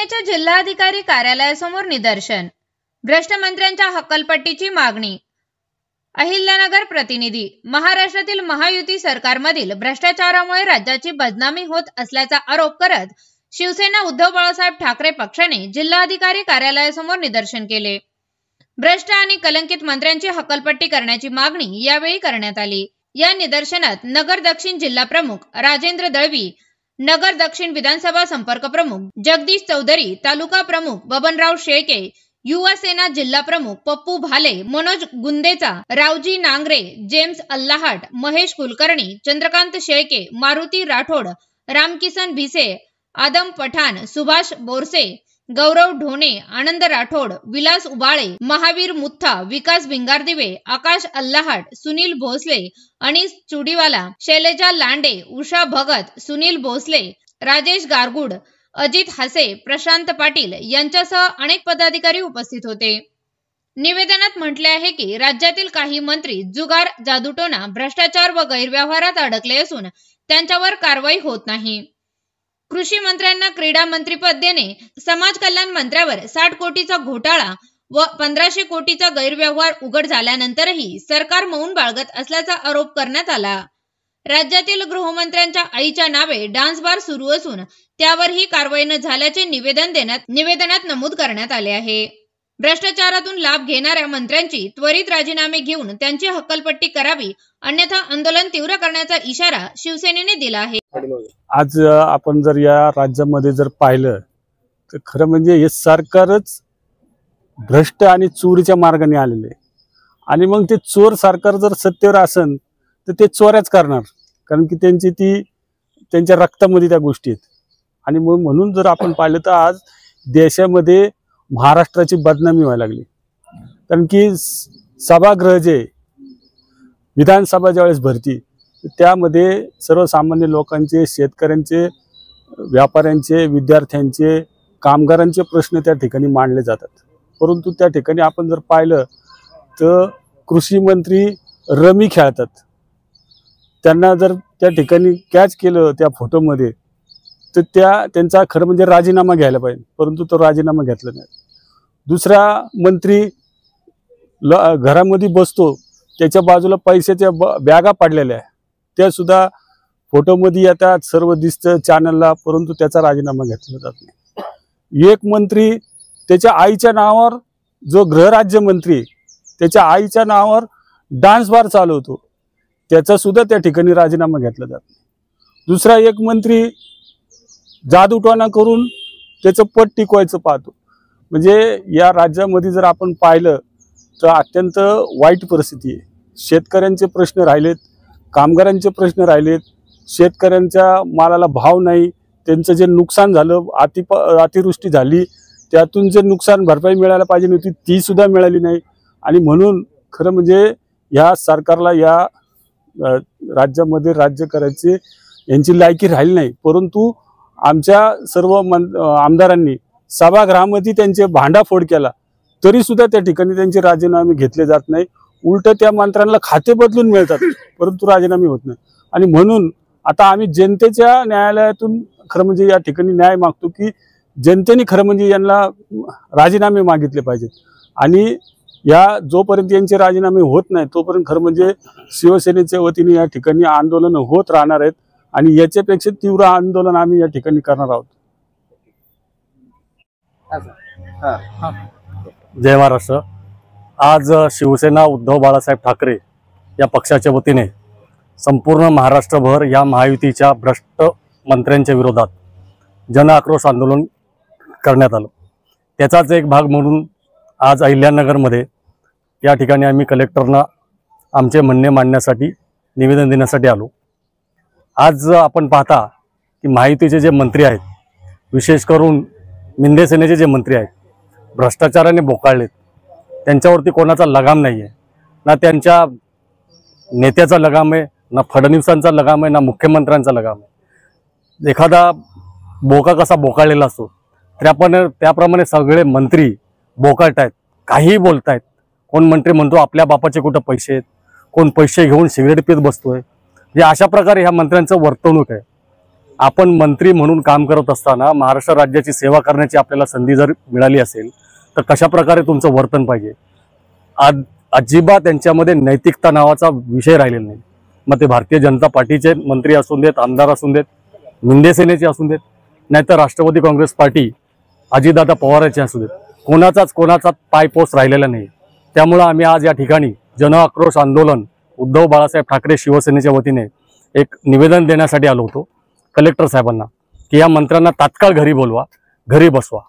शिवसेनेच्या जिल्हाधिकारी कार्यालयासमोर निदर्शन, भ्रष्ट मंत्र्यांच्या हक्कलपट्टीची मागणी। अहिल्यानगर प्रतिनिधी। महाराष्ट्रातील महायुती सरकारमधील भ्रष्टाचारामुळे राज्याची बदनामी होत असल्याचा आरोप करत शिवसेना उद्धव बाळासाहेब ठाकरे पक्षाने जिल्हाधिकारी कार्यालयासमोर निदर्शन केले। भ्रष्ट आणि कलंकित मंत्र्यांची हक्कलपट्टी करण्याची मागणी यावेळी करण्यात आली। या निदर्शनात नगर दक्षिण जिल्हा प्रमुख राजेंद्र दळवी, नगर दक्षिण विधानसभा संपर्क प्रमुख जगदीश चौधरी, तालुका प्रमुख बबनराव शेळके, युवा सेना जिल्हा प्रमुख पप्पू भाले, मनोज गुंदेचा, रावजी नांगरे, जेम्स अल्लाहाट, महेश कुलकर्णी, चंद्रकांत शेळके, मारुती राठोड, रामकिसन भिसे, आदम पठाण, सुभाष बोरसे, गौरव ढोणे, आनंद राठोड, विलास उबाळे, महावीर मुथा, विकास भिंगारदिवे, आकाश अल्लाहाट, सुनील भोसले, अनिस चुडीवाला, शैलेजा लांडे, उषा भगत, सुनील भोसले, राजेश गारगुड, अजित हसे, प्रशांत पाटील यांच्यासह अनेक पदाधिकारी उपस्थित होते। निवेदनात म्हटले आहे की राज्यातील काही मंत्री जुगार, जादूटोणा, भ्रष्टाचार व गैरव्यवहारात अडकले असून त्यांच्यावर कारवाई होत नाही। कृषी मंत्र्यांना क्रीडा मंत्रीपद देणे, समाज कल्याण मंत्र्यावर 60 कोटीचा घोटाळा व 1500 कोटीचा गैरव्यवहार उघड झाल्यानंतरही सरकार मौन बाळगत असल्याचा आरोप करण्यात आला। राज्यातील गृहमंत्र्यांच्या आईच्या नावे डान्स बार सुरू असून त्यावरही कारवाई न झाल्याचे निवेदनात नमूद करण्यात आले आहे। भ्रष्टाचारातून लाभ घेणाऱ्या मंत्र्यांची त्वरित राजीनामे घेऊन त्यांची हक्कलपट्टी करावी, अन्यथा आंदोलन तीव्र करण्याचा इशारा शिवसेनेने दिला आहे। आज आपण जर या राज्यामध्ये जर पाहिलं तर खरं म्हणजे हे सरकारच भ्रष्ट आणि चोरीच्या मार्गाने आलेले आणि मग ते चोर सरकार जर सत्तेवर असेल तर ते चोऱ्याच करणार, कारण की त्यांच्या रक्तामध्ये त्या गोष्टी आहेत। आणि म्हणून जर आपण पाहिलं तर आज देशामध्ये महाराष्ट्राची बदनामी व्हायला लागली, कारण की सभागृह जे विधानसभा ज्यावेळेस भरती त्यामध्ये सर्वसामान्य लोकांचे, शेतकऱ्यांचे, व्यापाऱ्यांचे, विद्यार्थ्यांचे, कामगारांचे प्रश्न त्या ठिकाणी मांडले जातात। परंतु त्या ठिकाणी आपण जर पाहिलं तर कृषी मंत्री रमी खेळतात, त्यांना जर त्या ठिकाणी कॅच केलं त्या फोटोमध्ये तर त्यांचा खरं म्हणजे राजीनामा घ्यायला पाहिजे, परंतु तो राजीनामा घेतला नाही। दुसरा मंत्री घरामध्ये बसतो, त्याच्या बाजूला पैशाच्या बॅगा पडलेल्या आहे, त्या सुद्धा फोटोमध्ये येतात, सर्व दिसतं चॅनलला, परंतु त्याचा राजीनामा घेतला जात नाही। एक मंत्री त्याच्या आईच्या नावावर, जो गृहराज्यमंत्री त्याच्या आईच्या नावावर डान्स बार चालवतो, त्याचा सुद्धा त्या ठिकाणी राजीनामा घेतला जात नाही। दुसरा एक मंत्री जादूटोणा करून त्याचं पद टिकवायचं पाहतो। म्हणजे या राज्यामध्ये जर आपण पाहिलं तर अत्यंत वाईट परिस्थिती आहे। शेतकऱ्यांचे प्रश्न राहिलेत, कामगारांचे प्रश्न राहिलेत, शेतकऱ्यांच्या मालाला भाव नाही, त्यांचं जे नुकसान झालं, अतिवृष्टी झाली, त्यातून जे नुकसान भरपाई मिळायला पाहिजे होती ती सुद्धा मिळाली नाही। आणि म्हणून खरं म्हणजे या सरकारला या राज्यामध्ये राज्य करायचे यांची लायकी राहिली नाही। परंतु आमच्या सर्व आमदारांनी सभागृहामध्ये त्यांचे भांडाफोड केला तरी सुद्धा त्या ठिकाणी त्यांचे राजीनामे घेतले जात नाही, उलट त्या मंत्र्यांना खाते बदलून मिळतात, परंतु राजीनामे होत नाही। आणि म्हणून आता आम्ही जनतेच्या न्यायालयातून खरं म्हणजे या ठिकाणी न्याय मागतो की जनतेने खरं म्हणजे यांना राजीनामे मागितले पाहिजेत। आणि या जोपर्यंत यांचे राजीनामे होत नाही तोपर्यंत खरं म्हणजे शिवसेनेच्या वतीने या ठिकाणी आंदोलन होत राहणार आहेत आणि याच्यापेक्षा तीव्र आंदोलन आम्ही या ठिकाणी करणार आहोत। जय महाराष्ट्र। आज शिवसेना उद्धव बाळासाहेब ठाकरे या पक्षाच्या वतीने संपूर्ण महाराष्ट्रभर या महायुतीच्या भ्रष्ट मंत्र्यांच्या विरोधात जन आक्रोश आंदोलन करण्यात आलं। त्याचाच एक भाग म्हणून आज अहिल्यानगरमध्ये या ठिकाणी आम्ही कलेक्टरना आमचे म्हणणे मांडण्यासाठी, निवेदन देण्यासाठी आलो। आज आपण पाहता की महायुतीचे जे मंत्री आहेत, विशेष करून मिंदे सेनेचे जे मंत्री आहेत, भ्रष्टाचाराने बोकाळलेत, त्यांच्यावरती कोणाचा लगाम नाही आहे, ना त्यांच्या नेत्याचा लगाम आहे, ना फडणवीसांचा लगाम आहे, ना मुख्यमंत्र्यांचा लगाम आहे। एखादा बोका कसा बोकाळलेला असतो त्याप्रमाणे सगळे मंत्री बोकाळत आहेत, काहीही बोलत आहेत। कोण मंत्री म्हणतो आपल्या बापाचे कुठं पैसे आहेत, कोण पैसे घेऊन सिगरेट पीत बसतोय, अशा प्रकारे ह्या मंत्र्यांचं वर्तवणूक आहे। आपण मंत्री म्हणून काम करत असताना महाराष्ट्र राज्याची सेवा करण्याची आपल्याला संधी जर मिळाली असेल तर कशा प्रकारे तुमचं वर्तन पाहिजे. अजिबात त्यांच्यामध्ये नैतिकता नावाचा विषय राहिलेला नाही. मग ते भारतीय जनता पार्टीचे मंत्री असून देत, आमदार असून देत, मिंदे सेनेचे असून देत, नाहीतर राष्ट्रवादी काँग्रेस पार्टी अजितदादा पवारांचे असू देत, कोणाचाच पायपोस राहिलेला नाही. त्यामुळं आम्ही आज या ठिकाणी जन आक्रोश आंदोलन उद्धव बाळासाहेब ठाकरे शिवसेनेच्या वतीने एक निवेदन देण्यासाठी आलो होतो कलेक्टर साहेबांना की या मंत्र्यांना तात्काळ घरी बोलवा, घरी बसवा.